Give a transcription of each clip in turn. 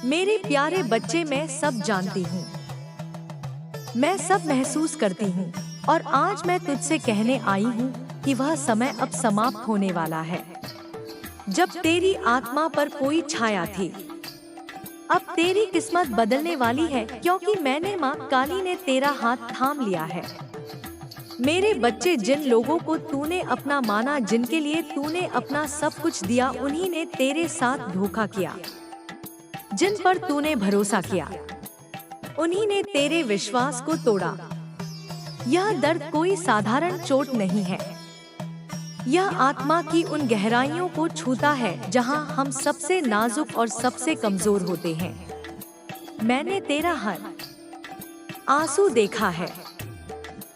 मेरे प्यारे बच्चे, मैं सब जानती हूँ, मैं सब महसूस करती हूँ और आज मैं तुझसे कहने आई हूँ कि वह समय अब समाप्त होने वाला है जब तेरी आत्मा पर कोई छाया थी। अब तेरी किस्मत बदलने वाली है, क्योंकि मैंने माँ काली ने तेरा हाथ थाम लिया है। मेरे बच्चे, जिन लोगों को तूने अपना माना, जिनके लिए तूने अपना सब कुछ दिया, उन्हीं ने तेरे साथ धोखा किया। जिन पर तूने भरोसा किया, उन्हीं ने तेरे विश्वास को तोड़ा। यह दर्द कोई साधारण चोट नहीं है, यह आत्मा की उन गहराइयों को छूता है जहां हम सबसे नाजुक और सबसे कमजोर होते हैं। मैंने तेरा हर आंसू देखा है,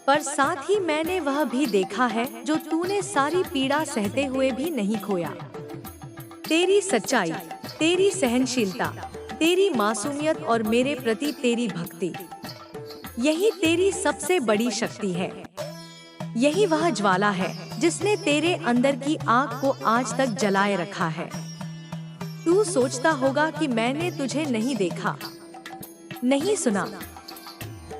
पर साथ ही मैंने वह भी देखा है जो तूने सारी पीड़ा सहते हुए भी नहीं खोया। तेरी सच्चाई, तेरी सहनशीलता, तेरी मासूमियत और मेरे प्रति तेरी भक्ति, यही तेरी सबसे बड़ी शक्ति है। यही वह ज्वाला है जिसने तेरे अंदर की आग को आज तक जलाए रखा है। तू सोचता होगा कि मैंने तुझे नहीं देखा, नहीं सुना,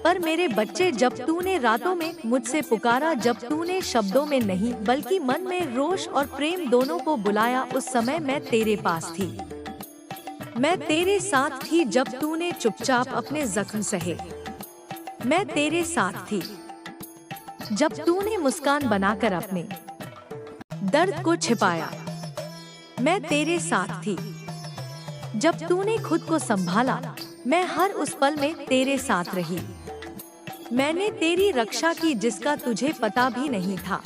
पर मेरे बच्चे, जब तूने रातों में मुझसे पुकारा, जब तूने शब्दों में नहीं बल्कि मन में रोष और प्रेम दोनों को बुलाया, उस समय मैं तेरे पास थी। मैं तेरे साथ थी जब तूने चुपचाप अपने जख्म सहे। मैं तेरे साथ थी जब तूने मुस्कान बनाकर अपने दर्द को छिपाया। मैं तेरे साथ थी जब तूने खुद को संभाला। मैं हर उस पल में तेरे साथ रही। मैंने तेरी रक्षा की जिसका तुझे पता भी नहीं था।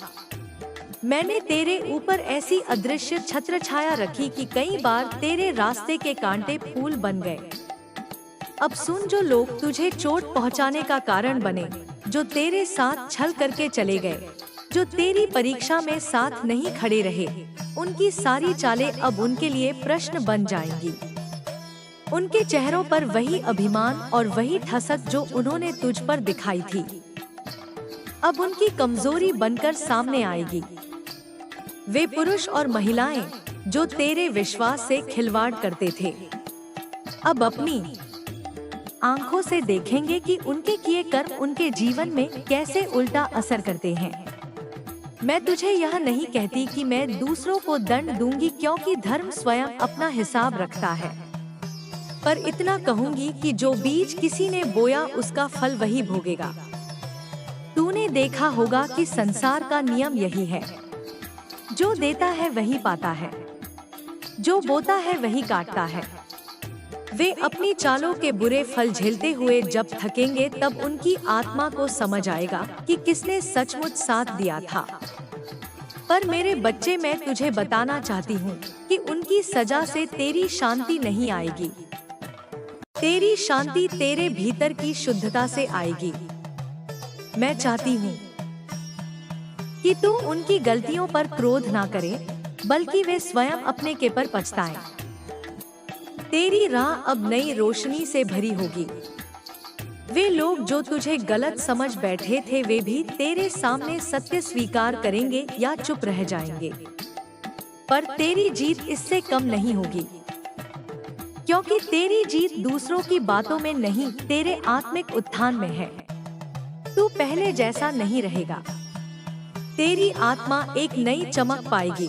मैंने तेरे ऊपर ऐसी अदृश्य छत्र छाया रखी कि कई बार तेरे रास्ते के कांटे फूल बन गए। अब सुन, जो लोग तुझे चोट पहुंचाने का कारण बने, जो तेरे साथ छल करके चले गए, जो तेरी परीक्षा में साथ नहीं खड़े रहे, उनकी सारी चालें अब उनके लिए प्रश्न बन जाएंगी। उनके चेहरों पर वही अभिमान और वही ठसक जो उन्होंने तुझ पर दिखाई थी, अब उनकी कमजोरी बनकर सामने आएगी। वे पुरुष और महिलाएं जो तेरे विश्वास से खिलवाड़ करते थे, अब अपनी आंखों से देखेंगे कि उनके किए कर्म उनके जीवन में कैसे उल्टा असर करते हैं। मैं तुझे यह नहीं कहती कि मैं दूसरों को दंड दूंगी, क्योंकि धर्म स्वयं अपना हिसाब रखता है, पर इतना कहूंगी कि जो बीज किसी ने बोया उसका फल वही भोगेगा। तूने देखा होगा कि संसार का नियम यही है, जो देता है वही पाता है, जो बोता है वही काटता है। वे अपनी चालों के बुरे फल झेलते हुए जब थकेंगे, तब उनकी आत्मा को समझ आएगा कि किसने सचमुच साथ दिया था। पर मेरे बच्चे, मैं तुझे बताना चाहती हूँ कि उनकी सजा से तेरी शांति नहीं आएगी। तेरी शांति तेरे भीतर की शुद्धता से आएगी। मैं चाहती हूँ कि तू उनकी गलतियों पर क्रोध ना करे, बल्कि वे स्वयं अपने के पर पछताएं। तेरी राह अब नई रोशनी से भरी होगी। वे लोग जो तुझे गलत समझ बैठे थे, वे भी तेरे सामने सत्य स्वीकार करेंगे या चुप रह जाएंगे, पर तेरी जीत इससे कम नहीं होगी, क्योंकि तेरी जीत दूसरों की बातों में नहीं, तेरे आत्मिक उत्थान में है। तू पहले जैसा नहीं रहेगा। तेरी आत्मा एक नई चमक पाएगी।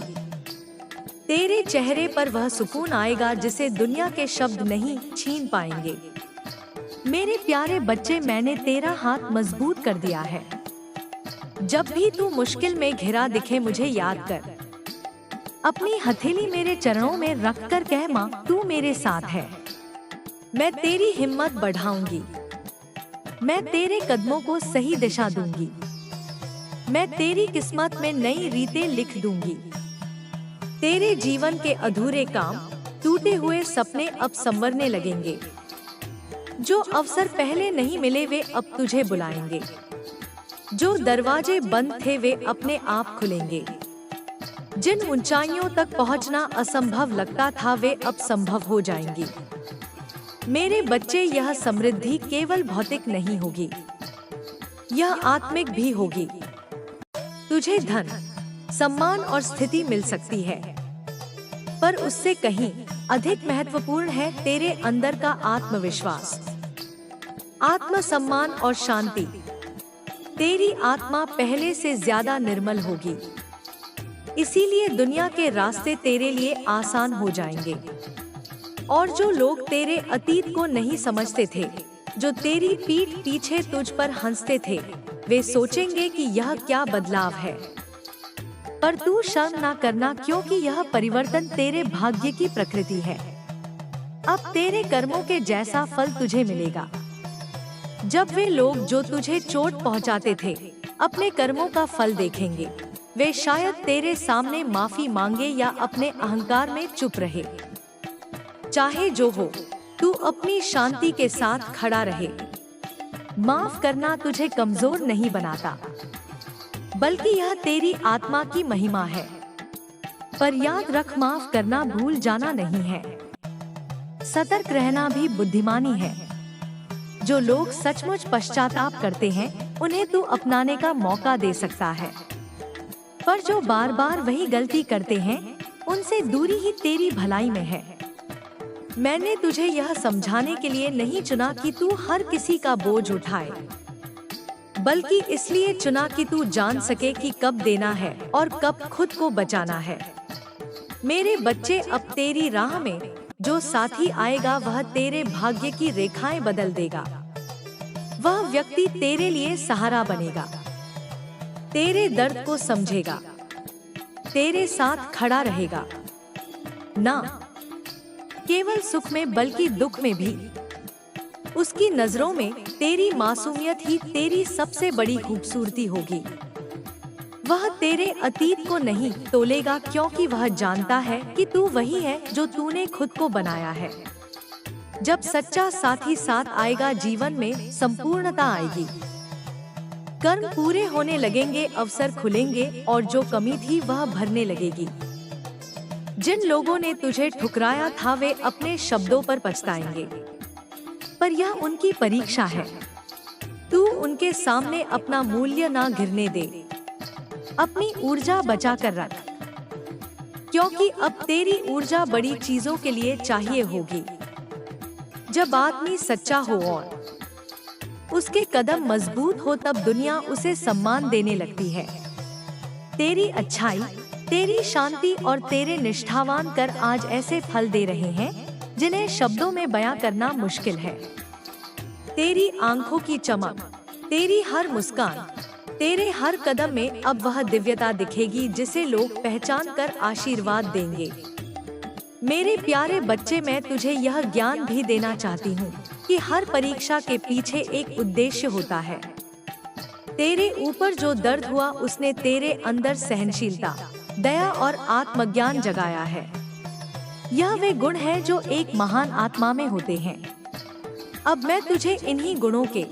तेरे चेहरे पर वह सुकून आएगा जिसे दुनिया के शब्द नहीं छीन पाएंगे। मेरे प्यारे बच्चे, मैंने तेरा हाथ मजबूत कर दिया है। जब भी तू मुश्किल में घिरा दिखे, मुझे याद कर। अपनी हथेली मेरे चरणों में रखकर कह, माँ तू मेरे साथ है। मैं तेरी हिम्मत बढ़ाऊंगी। मैं तेरे कदमों को सही दिशा दूंगी। मैं तेरी किस्मत में नई रीतें लिख दूंगी। तेरे जीवन के अधूरे काम, टूटे हुए सपने अब संवरने लगेंगे। जो अवसर पहले नहीं मिले, वे अब तुझे बुलाएंगे। जो दरवाजे बंद थे, वे अपने आप खुलेंगे। जिन ऊंचाइयों तक पहुंचना असंभव लगता था, वे अब संभव हो जाएंगी। मेरे बच्चे, यह समृद्धि केवल भौतिक नहीं होगी, यह आत्मिक भी होगी। तुझे धन, सम्मान और स्थिति मिल सकती है, पर उससे कहीं अधिक महत्वपूर्ण है तेरे अंदर का आत्मविश्वास, आत्मसम्मान और शांति। तेरी आत्मा पहले से ज्यादा निर्मल होगी, इसीलिए दुनिया के रास्ते तेरे लिए आसान हो जाएंगे। और जो लोग तेरे अतीत को नहीं समझते थे, जो तेरी पीठ पीछे तुझ पर हंसते थे, वे सोचेंगे कि यह क्या बदलाव है। पर तू शर्म ना करना, क्योंकि यह परिवर्तन तेरे भाग्य की प्रकृति है। अब तेरे कर्मों के जैसा फल तुझे मिलेगा। जब वे लोग जो तुझे चोट पहुंचाते थे अपने कर्मों का फल देखेंगे, वे शायद तेरे सामने माफी मांगे या अपने अहंकार में चुप रहे। चाहे जो हो, तू अपनी शांति के साथ खड़ा रहे। माफ करना तुझे कमजोर नहीं बनाता, बल्कि यह तेरी आत्मा की महिमा है। पर याद रख, माफ करना भूल जाना नहीं है, सतर्क रहना भी बुद्धिमानी है। जो लोग सचमुच पश्चाताप करते हैं, उन्हें तू अपनाने का मौका दे सकता है। पर जो बार बार वही गलती करते हैं, उनसे दूरी ही तेरी भलाई में है। मैंने तुझे यह समझाने के लिए नहीं चुना कि तू हर किसी का बोझ उठाए, बल्कि इसलिए चुना कि तू जान सके कि कब देना है और कब खुद को बचाना है। मेरे बच्चे, अब तेरी राह में जो साथी आएगा, वह तेरे भाग्य की रेखाएं बदल देगा। वह व्यक्ति तेरे लिए सहारा बनेगा, तेरे दर्द को समझेगा, तेरे साथ खड़ा रहेगा, ना केवल सुख में बल्कि दुख में भी। उसकी नजरों में तेरी मासूमियत ही तेरी सबसे बड़ी खूबसूरती होगी। वह तेरे अतीत को नहीं तोलेगा, क्योंकि वह जानता है कि तू वही है जो तूने खुद को बनाया है। जब सच्चा साथी साथ आएगा, जीवन में संपूर्णता आएगी। कर्म पूरे होने लगेंगे, अवसर खुलेंगे और जो कमी थी वह भरने लगेगी। जिन लोगों ने तुझे ठुकराया था, वे अपने शब्दों पर पछताएंगे, पर यह उनकी परीक्षा है। तू उनके सामने अपना मूल्य ना गिरने दे, अपनी ऊर्जा बचा कर रख, क्योंकि अब तेरी ऊर्जा बड़ी चीजों के लिए चाहिए होगी। जब आदमी सच्चा हो और उसके कदम मजबूत हो, तब दुनिया उसे सम्मान देने लगती है। तेरी अच्छाई, तेरी शांति और तेरे निष्ठावान कर आज ऐसे फल दे रहे हैं जिन्हें शब्दों में बयां करना मुश्किल है। तेरी आंखों की चमक, तेरी हर मुस्कान, तेरे हर कदम में अब वह दिव्यता दिखेगी जिसे लोग पहचान कर आशीर्वाद देंगे। मेरे प्यारे बच्चे, मैं तुझे यह ज्ञान भी देना चाहती हूँ कि हर परीक्षा के पीछे एक उद्देश्य होता है। तेरे ऊपर जो दर्द हुआ, उसने तेरे अंदर सहनशीलता, दया और आत्मज्ञान जगाया है। यह वे गुण हैं जो एक महान आत्मा में होते हैं। अब मैं तुझे इन्हीं गुणों के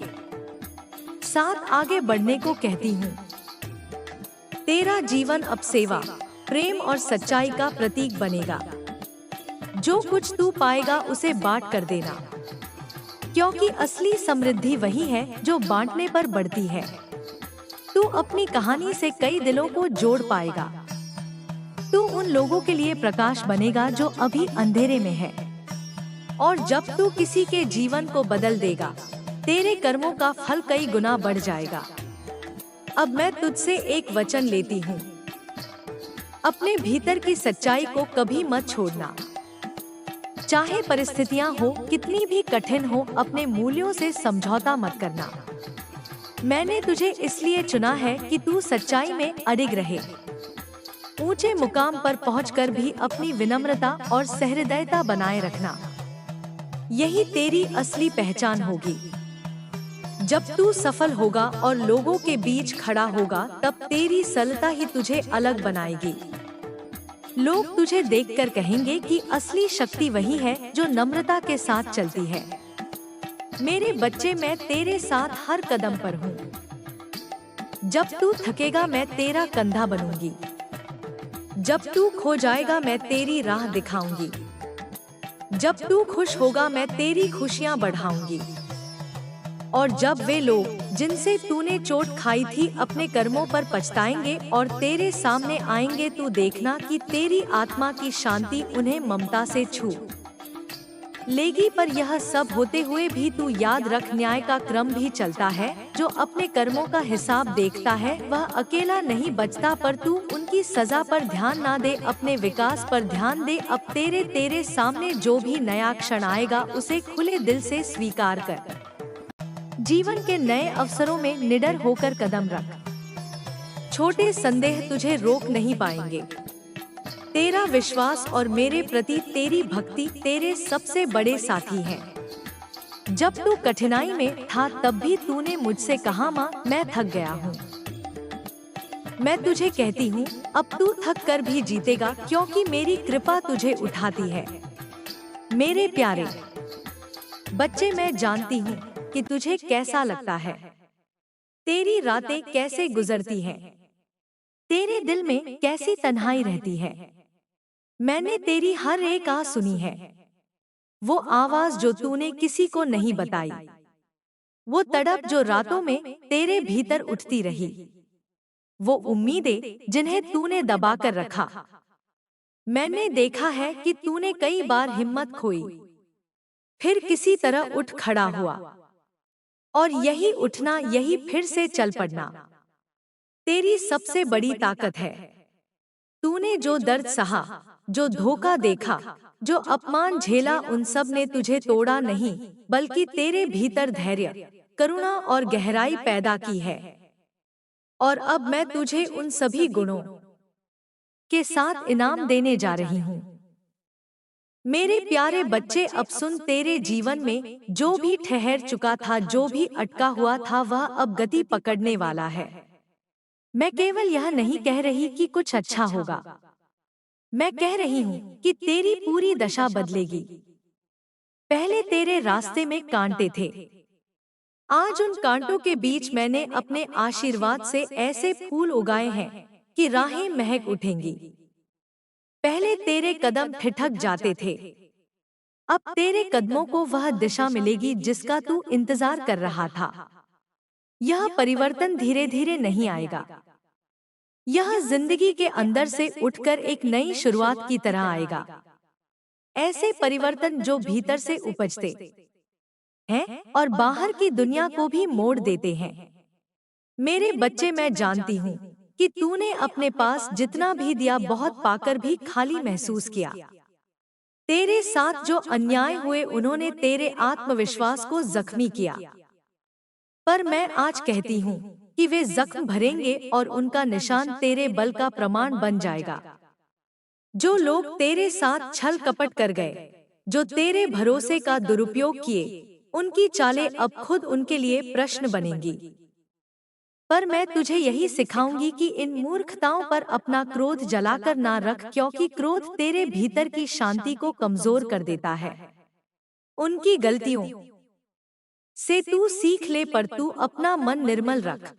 साथ आगे बढ़ने को कहती हूँ। तेरा जीवन अब सेवा, प्रेम और सच्चाई का प्रतीक बनेगा। जो कुछ तू पाएगा उसे बांट कर देना, क्योंकि असली समृद्धि वही है जो बांटने पर बढ़ती है। तू अपनी कहानी से कई दिलों को जोड़ पाएगा। तू उन लोगों के लिए प्रकाश बनेगा जो अभी अंधेरे में है। और जब तू किसी के जीवन को बदल देगा, तेरे कर्मों का फल कई गुना बढ़ जाएगा। अब मैं तुझसे एक वचन लेती हूँ, अपने भीतर की सच्चाई को कभी मत छोड़ना। चाहे परिस्थितियां हो कितनी भी कठिन हो, अपने मूल्यों से समझौता मत करना। मैंने तुझे इसलिए चुना है कि तू सच्चाई में अडिग रहे। ऊंचे मुकाम पर पहुंचकर भी अपनी विनम्रता और सहृदयता बनाए रखना। यही तेरी असली पहचान होगी। जब तू सफल होगा और लोगों के बीच खड़ा होगा, तब तेरी सरलता ही तुझे अलग बनाएगी। लोग तुझे देखकर कहेंगे कि असली शक्ति वही है जो नम्रता के साथ चलती है। मेरे बच्चे, मैं तेरे साथ हर कदम पर हूँ। जब तू थकेगा, मैं तेरा कंधा बनूंगी। जब तू खो जाएगा, मैं तेरी राह दिखाऊंगी। जब तू खुश होगा, मैं तेरी खुशियाँ बढ़ाऊंगी। और जब वे लोग जिनसे तूने चोट खाई थी अपने कर्मों पर पछताएंगे और तेरे सामने आएंगे, तू देखना कि तेरी आत्मा की शांति उन्हें ममता से छू लेगी। पर यह सब होते हुए भी तू याद रख, न्याय का क्रम भी चलता है। जो अपने कर्मों का हिसाब देखता है वह अकेला नहीं बचता, पर तू उनकी सजा पर ध्यान ना दे, अपने विकास पर ध्यान दे। अब तेरे सामने जो भी नया क्षण आएगा उसे खुले दिल से स्वीकार कर। जीवन के नए अवसरों में निडर होकर कदम रख। छोटे संदेह तुझे रोक नहीं पाएंगे। तेरा विश्वास और मेरे प्रति तेरी भक्ति तेरे सबसे बड़े साथी हैं। जब तू कठिनाई में था तब भी तूने मुझसे कहा, माँ मैं थक गया हूँ। मैं तुझे कहती हूँ अब तू थक कर भी जीतेगा, क्योंकि मेरी कृपा तुझे उठाती है। मेरे प्यारे बच्चे, मैं जानती हूँ कि तुझे कैसा लगता है, तेरी रातें कैसे गुजरती हैं, तेरे दिल में कैसी तन्हाई रहती है। मैंने तेरी हर एक आह सुनी है, वो आवाज जो तूने किसी को नहीं बताई, वो तड़प जो रातों में तेरे भीतर उठती रही, वो उम्मीदें जिन्हें तूने दबा कर रखा। मैंने देखा है कि तूने कई बार हिम्मत खोई, फिर किसी तरह उठ खड़ा हुआ, और यही उठना, यही फिर से चल पड़ना तेरी सबसे बड़ी ताकत है। तूने जो दर्द सहा, जो धोखा देखा, जो अपमान झेला, उन सब ने तुझे तोड़ा नहीं, बल्कि तेरे भीतर धैर्य, करुणा और गहराई पैदा की है। और अब मैं तुझे उन सभी गुणों के साथ इनाम देने जा रही हूँ। मेरे प्यारे बच्चे, अब सुन, तेरे जीवन में जो भी ठहर चुका था, जो भी अटका हुआ था, वह अब गति पकड़ने वाला है। मैं केवल यह नहीं कह रही कि कुछ अच्छा होगा, मैं कह रही हूँ कि तेरी पूरी दशा बदलेगी। पहले तेरे रास्ते में कांटे थे, आज उन कांटों के बीच मैंने अपने आशीर्वाद से ऐसे फूल उगाए हैं कि राहें महक उठेंगी। पहले तेरे कदम ठिठक जाते थे, अब तेरे कदमों को वह दिशा मिलेगी जिसका तू इंतजार कर रहा था। यह परिवर्तन धीरे धीरे नहीं आएगा, यह जिंदगी के अंदर से उठकर एक नई शुरुआत की तरह आएगा। ऐसे परिवर्तन जो भीतर से उपजते हैं और बाहर की दुनिया को भी मोड़ देते हैं। मेरे बच्चे, मैं जानती हूँ कि तूने अपने पास जितना भी दिया, बहुत पाकर भी खाली महसूस किया। तेरे साथ जो अन्याय हुए उन्होंने तेरे आत्मविश्वास को जख्मी किया, पर मैं आज कहती हूँ कि वे जख्म भरेंगे और उनका निशान तेरे बल का प्रमाण बन जाएगा। जो लोग तेरे साथ छल कपट कर गए, जो तेरे भरोसे का दुरुपयोग किए, उनकी चालें अब खुद उनके लिए प्रश्न बनेंगी। पर मैं तुझे यही सिखाऊंगी कि इन मूर्खताओं पर अपना क्रोध जलाकर ना रख, क्योंकि क्रोध तेरे भीतर की शांति को कमजोर कर देता है। उनकी गलतियों से तू सीख ले, पर तू अपना मन निर्मल रख।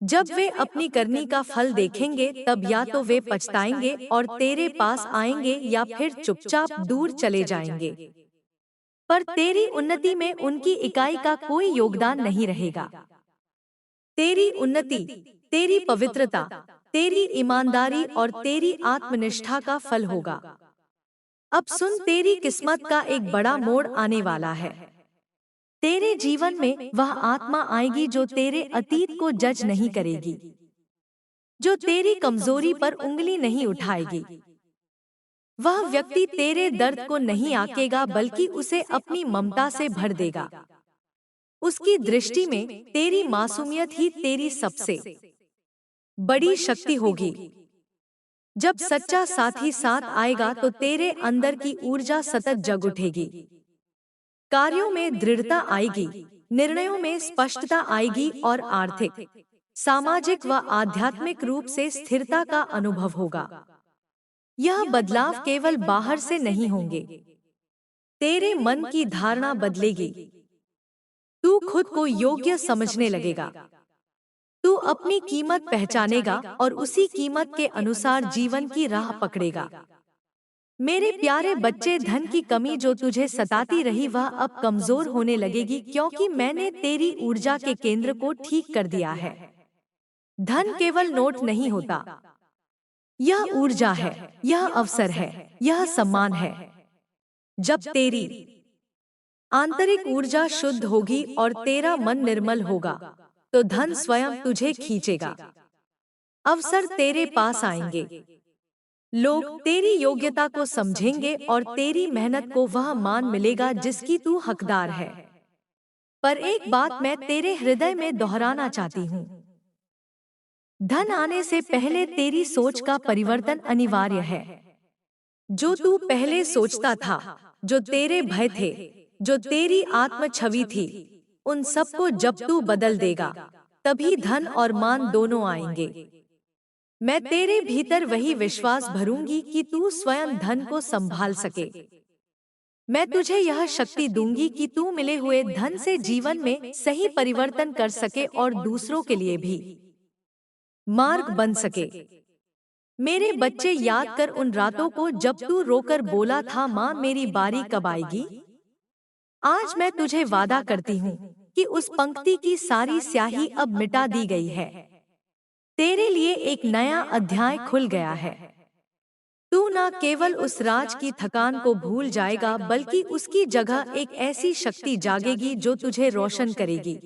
जब वे अपनी करनी का फल देखेंगे, तब या तो वे पछताएंगे और तेरे पास आएंगे, या फिर चुपचाप दूर चले जाएंगे। पर तेरी उन्नति में उनकी इकाई का कोई योगदान नहीं रहेगा। तेरी उन्नति, तेरी पवित्रता, तेरी ईमानदारी और तेरी आत्मनिष्ठा का फल होगा। अब सुन, तेरी किस्मत का एक बड़ा मोड़ आने वाला है। तेरे जीवन में वह आत्मा आएगी जो तेरे अतीत को जज नहीं करेगी, जो तेरी कमजोरी पर उंगली नहीं उठाएगी। वह व्यक्ति तेरे दर्द को नहीं आंकेगा, बल्कि उसे अपनी ममता से भर देगा। उसकी दृष्टि में तेरी मासूमियत ही तेरी सबसे बड़ी शक्ति होगी। जब सच्चा साथी साथ आएगा तो तेरे अंदर की ऊर्जा सतत जग उठेगी। कार्यों में दृढ़ता आएगी, निर्णयों में स्पष्टता आएगी और आर्थिक, सामाजिक व आध्यात्मिक रूप से स्थिरता का अनुभव होगा। यह बदलाव केवल बाहर से नहीं होंगे, तेरे मन की धारणा बदलेगी। तू खुद को योग्य समझने लगेगा, तू अपनी कीमत पहचानेगा और उसी कीमत के अनुसार जीवन की राह पकड़ेगा। मेरे प्यारे बच्चे, धन की कमी जो तुझे सताती रही वह अब कमजोर होने लगेगी, क्योंकि मैंने तेरी ऊर्जा के केंद्र को ठीक कर दिया है। धन केवल नोट नहीं होता, यह ऊर्जा है, यह अवसर है, यह सम्मान है। जब तेरी आंतरिक ऊर्जा शुद्ध होगी और तेरा मन निर्मल होगा, तो धन स्वयं तुझे खींचेगा। अवसर तेरे पास आएंगे, लोग तेरी योग्यता को समझेंगे और तेरी मेहनत को वह मान मिलेगा जिसकी तू हकदार है। पर एक बात मैं तेरे हृदय में दोहराना चाहती हूँ। धन आने से पहले तेरी सोच का परिवर्तन अनिवार्य है। जो तू पहले सोचता था, जो तेरे भय थे, जो तेरी आत्म छवि थी, उन सबको जब तू बदल देगा, तभी धन और मान दोनों आएंगे। मैं तेरे भीतर वही विश्वास भरूंगी कि तू स्वयं धन को संभाल सके। मैं तुझे यह शक्ति दूंगी कि तू मिले हुए धन से जीवन में सही परिवर्तन कर सके और दूसरों के लिए भी मार्ग बन सके। मेरे बच्चे, याद कर उन रातों को जब तू रोकर बोला था, माँ मेरी बारी कब आएगी। आज मैं तुझे वादा करती हूँ कि उस पंक्ति की सारी स्याही अब मिटा दी गई है। तेरे लिए एक नया अध्याय खुल गया है। तू न केवल उस राज की थकान को भूल जाएगा, बल्कि उसकी जगह एक ऐसी शक्ति जागेगी जो तुझे रोशन करेगी।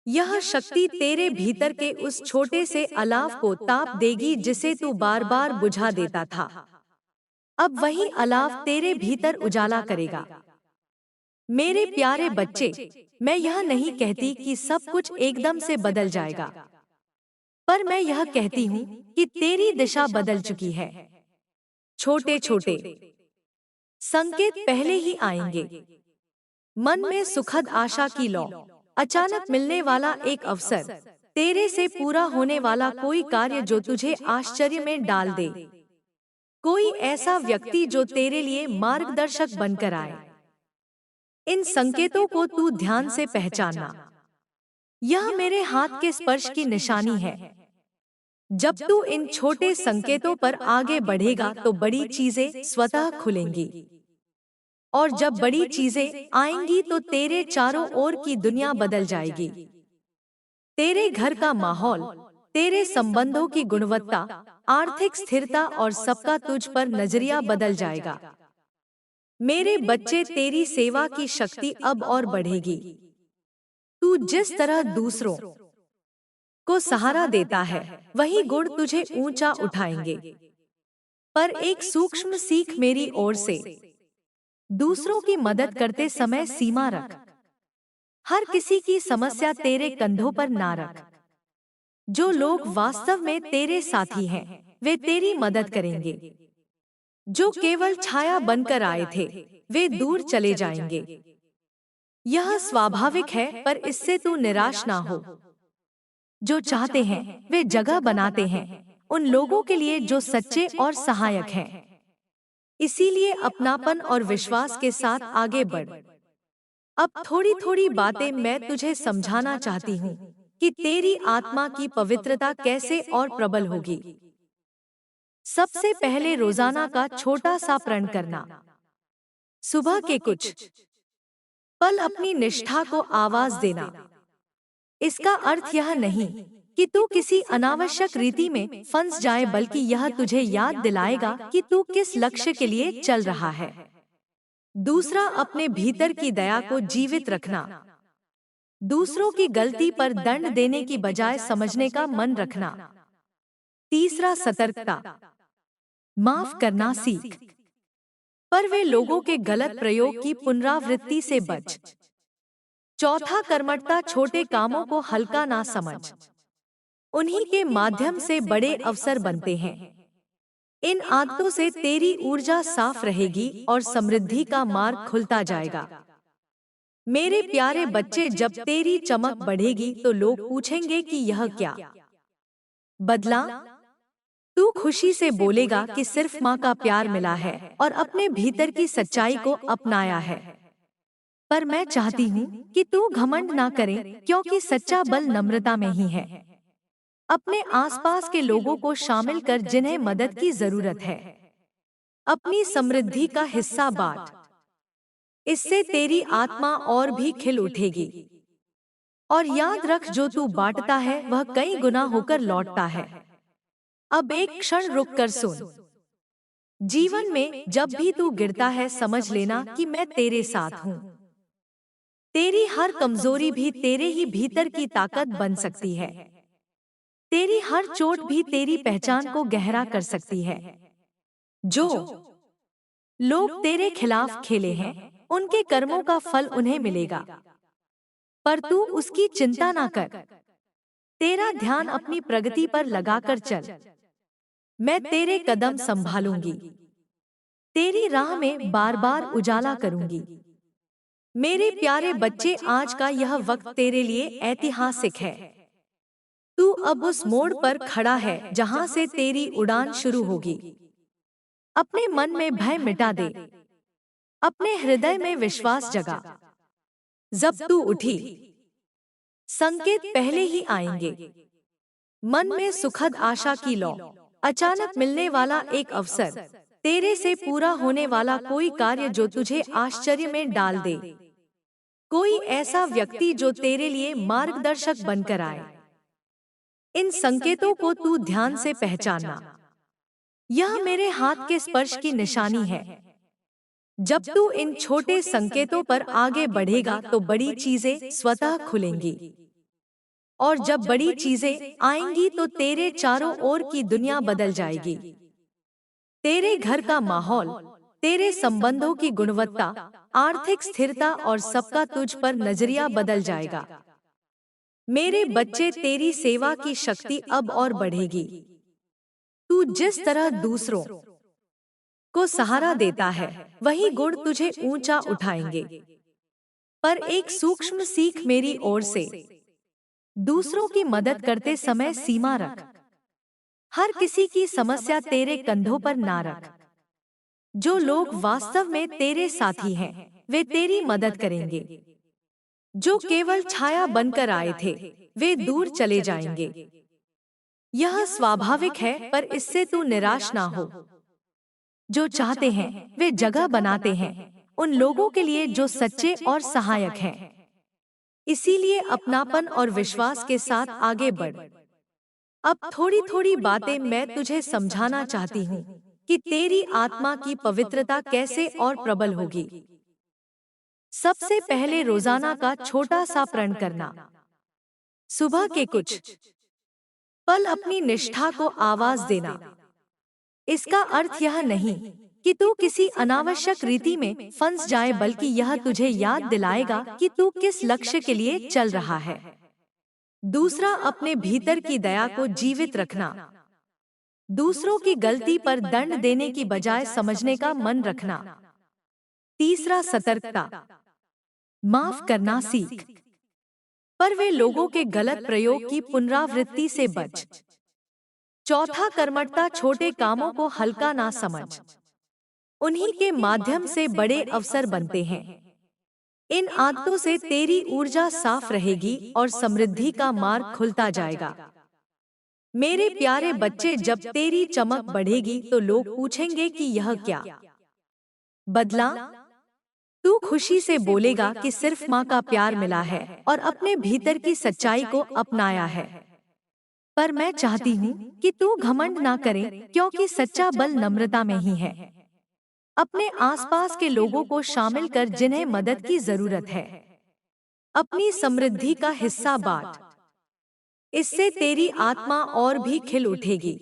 यह शक्ति तेरे भीतर के उस छोटे से अलाव को ताप देगी जिसे तू बार बार बुझा देता था। अब वही अलाव तेरे भीतर उजाला करेगा। मेरे प्यारे बच्चे, मैं यह नहीं कहती कि सब कुछ एकदम से बदल जाएगा, पर मैं यह कहती हूँ कि तेरी दिशा बदल चुकी है। छोटे छोटे संकेत पहले ही आएंगे। मन में सुखद आशा की लौ, अचानक मिलने वाला एक अवसर, तेरे से पूरा होने वाला कोई कार्य जो तुझे आश्चर्य में डाल दे, कोई ऐसा व्यक्ति जो तेरे लिए मार्गदर्शक बनकर आए। इन संकेतों को तू ध्यान से पहचानना। यह मेरे हाथ के स्पर्श की निशानी है। जब तू इन छोटे संकेतों पर आगे बढ़ेगा तो बड़ी चीजें स्वतः खुलेंगी, और जब बड़ी चीजें आएंगी तो तेरे चारों ओर की दुनिया बदल जाएगी। तेरे घर का माहौल, तेरे संबंधों की गुणवत्ता, आर्थिक स्थिरता और सबका तुझ पर नजरिया बदल जाएगा। मेरे बच्चे, तेरी सेवा की शक्ति अब और बढ़ेगी। तू जिस तरह दूसरों को सहारा देता है, वही गुण तुझे ऊंचा उठाएंगे। पर एक सूक्ष्म सीख मेरी ओर से, दूसरों की मदद करते समय सीमा रख। हर किसी की समस्या तेरे कंधों पर ना रख। जो लोग वास्तव में तेरे साथी हैं, वे तेरी मदद करेंगे। जो केवल छाया बनकर आए थे, वे दूर चले जाएंगे। यह स्वाभाविक है, पर इससे तू निराश ना हो। जो चाहते हैं वे जगह बनाते हैं उन लोगों के लिए जो सच्चे और सहायक हैं। इसीलिए अपनापन और विश्वास के साथ आगे बढ़। अब थोड़ी थोड़ी बातें मैं तुझे समझाना चाहती हूँ कि तेरी आत्मा की पवित्रता कैसे और प्रबल होगी। सबसे पहले रोजाना का छोटा सा प्रण करना। सुबह के कुछ पल अपनी निष्ठा को आवाज देना। इसका अर्थ यह नहीं कि तू किसी अनावश्यक रीति में फंस जाए, बल्कि यह तुझे याद दिलाएगा कि तू किस लक्ष्य के लिए चल रहा है। दूसरा, अपने भीतर की दया को जीवित रखना। दूसरों की गलती पर दंड देने की बजाय समझने का मन रखना। तीसरा, सतर्कता। माफ करना सीख, पर वे लोगों के गलत प्रयोग की पुनरावृत्ति से बच। चौथा, कर्मठता। छोटे कामों को हल्का ना समझ, उन्हीं के माध्यम से बड़े अवसर बनते हैं। इन आदतों से तेरी ऊर्जा साफ रहेगी और समृद्धि का मार्ग खुलता जाएगा। मेरे प्यारे बच्चे, जब तेरी चमक बढ़ेगी तो लोग पूछेंगे कि यह क्या बदला। तू खुशी से बोलेगा कि सिर्फ माँ का प्यार मिला है और अपने भीतर की सच्चाई को अपनाया है। पर मैं चाहती हूँ कि तू घमंड ना करे, क्योंकि सच्चा बल नम्रता में ही है। अपने आसपास के लोगों को शामिल कर जिन्हें मदद की जरूरत है। अपनी समृद्धि का हिस्सा बांट। इससे तेरी आत्मा और भी खिल उठेगी। और याद रख, जो तू बांटता है वह कई गुना होकर लौटता है। अब एक क्षण रुक कर सुन। जीवन में जब भी तू गिरता है, समझ लेना कि मैं तेरे साथ हूँ। तेरी हर कमजोरी भी तेरे ही भीतर की ताकत बन सकती है। तेरी हर चोट भी तेरी पहचान को गहरा कर सकती है। जो लोग तेरे खिलाफ खेले हैं, उनके कर्मों का फल उन्हें मिलेगा। पर तू उसकी चिंता ना कर। तेरा ध्यान अपनी प्रगति पर लगाकर चल। मैं तेरे कदम संभालूंगी। तेरी राह में बार बार उजाला करूंगी। मेरे प्यारे बच्चे, आज का यह वक्त तेरे लिए ऐतिहासिक है। तू अब उस मोड़ पर खड़ा है जहां से तेरी उड़ान शुरू होगी। अपने मन में भय मिटा दे। अपने हृदय में विश्वास जगा। जब तू उठी, संकेत पहले ही आएंगे। मन में सुखद आशा की लौ। अचानक मिलने वाला एक अवसर। तेरे से पूरा होने वाला कोई कार्य जो तुझे आश्चर्य में डाल दे। कोई ऐसा व्यक्ति जो तेरे लिए मार्गदर्शक बनकर आए। इन संकेतों को तू ध्यान से पहचानना। यह मेरे हाथ के स्पर्श की निशानी है। जब तू इन छोटे संकेतों पर आगे बढ़ेगा तो बड़ी चीजें स्वतः खुलेंगी। और जब बड़ी चीजें आएंगी तो तेरे चारों ओर की दुनिया बदल जाएगी। तेरे घर का माहौल, तेरे संबंधों की गुणवत्ता, आर्थिक स्थिरता और सबका तुझ पर नजरिया बदल जाएगा। मेरे बच्चे, तेरी सेवा की शक्ति अब और बढ़ेगी। तू जिस तरह दूसरों को सहारा देता है, वही गुण तुझे ऊंचा उठाएंगे। पर एक सूक्ष्म सीख मेरी ओर से। दूसरों की मदद करते समय सीमा रख। हर किसी की समस्या तेरे कंधों पर ना रख। जो लोग वास्तव में तेरे साथी हैं, वे तेरी मदद करेंगे। जो केवल छाया बनकर आए थे, वे दूर चले जाएंगे। यह स्वाभाविक है, पर इससे तू निराश ना हो। जो चाहते हैं वे जगह बनाते हैं, उन लोगों के लिए जो सच्चे और सहायक हैं। इसीलिए अपनापन और विश्वास के साथ आगे बढ़। अब थोड़ी थोड़ी बातें मैं तुझे समझाना चाहती हूँ कि तेरी आत्मा की पवित्रता कैसे और प्रबल होगी। सबसे पहले रोजाना का छोटा सा प्रण करना। सुबह के कुछ पल अपनी निष्ठा को आवाज देना। इसका अर्थ यह नहीं कि तू किसी अनावश्यक रीति में फंस जाए, बल्कि यह तुझे याद दिलाएगा कि तू किस लक्ष्य के लिए चल रहा है। दूसरा, अपने भीतर की दया को जीवित रखना। दूसरों की गलती पर दंड देने की बजाय समझने का मन रखना। तीसरा, सतर्कता। माफ करना सीख, पर वे लोगों के गलत प्रयोग की पुनरावृत्ति से बच। चौथा, कर्मठता। छोटे कामों को हल्का ना समझ। उन्हीं के माध्यम से बड़े अवसर बनते हैं। इन आदतों से तेरी ऊर्जा साफ रहेगी और समृद्धि का मार्ग खुलता जाएगा। मेरे प्यारे बच्चे, जब तेरी चमक बढ़ेगी तो लोग पूछेंगे कि यह क्या बदला। तू खुशी से बोलेगा कि सिर्फ माँ का प्यार मिला है और अपने भीतर की सच्चाई को अपनाया है। पर मैं चाहती हूँ कि तू घमंड ना करे, क्योंकि सच्चा बल नम्रता में ही है। अपने आसपास के लोगों को शामिल कर जिन्हें मदद की जरूरत है। अपनी समृद्धि का हिस्सा बांट। इससे तेरी आत्मा और भी खिल उठेगी।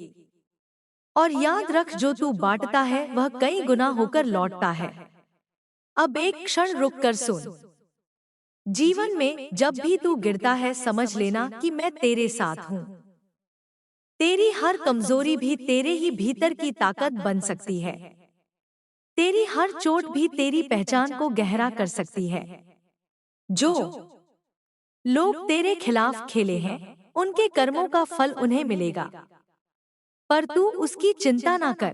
और याद रख, जो तू बांटता है वह कई गुना होकर लौटता है। अब एक क्षण रुक कर सुन। जीवन में जब भी तू गिरता है, समझ लेना कि मैं तेरे साथ हूँ। तेरी हर कमजोरी भी तेरे ही भीतर की ताकत बन सकती है। तेरी हर चोट भी तेरी पहचान को गहरा कर सकती है। जो लोग तेरे खिलाफ खेले हैं, उनके कर्मों का फल उन्हें मिलेगा। पर तू उसकी चिंता ना कर।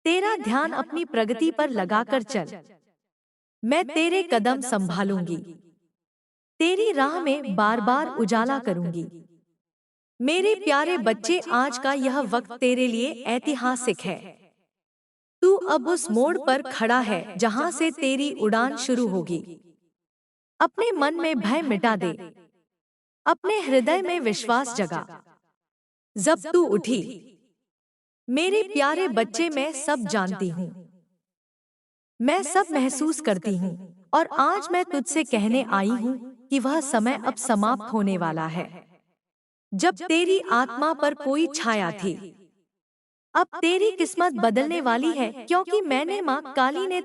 तेरा ध्यान अपनी प्रगति पर लगाकर चल। मैं तेरे कदम संभालूंगी। तेरी राह में बार बार उजाला करूंगी। मेरे प्यारे बच्चे, आज का यह वक्त तेरे लिए ऐतिहासिक है। तू अब उस मोड़ पर खड़ा है जहां से तेरी उड़ान शुरू होगी। अपने मन में भय मिटा दे, अपने हृदय में विश्वास जगा। जब तू उठी, मेरे प्यारे बच्चे, मैं सब जानती हूँ, मैं सब महसूस करती हूँ। और आज मैं तुझसे कहने आई हूँ कि वह समय अब समाप्त होने वाला है। जब तेरी आत्मा पर कोई छाया थी, अब तेरी किस्मत बदलने वाली है, क्योंकि मैंने माँ काली ने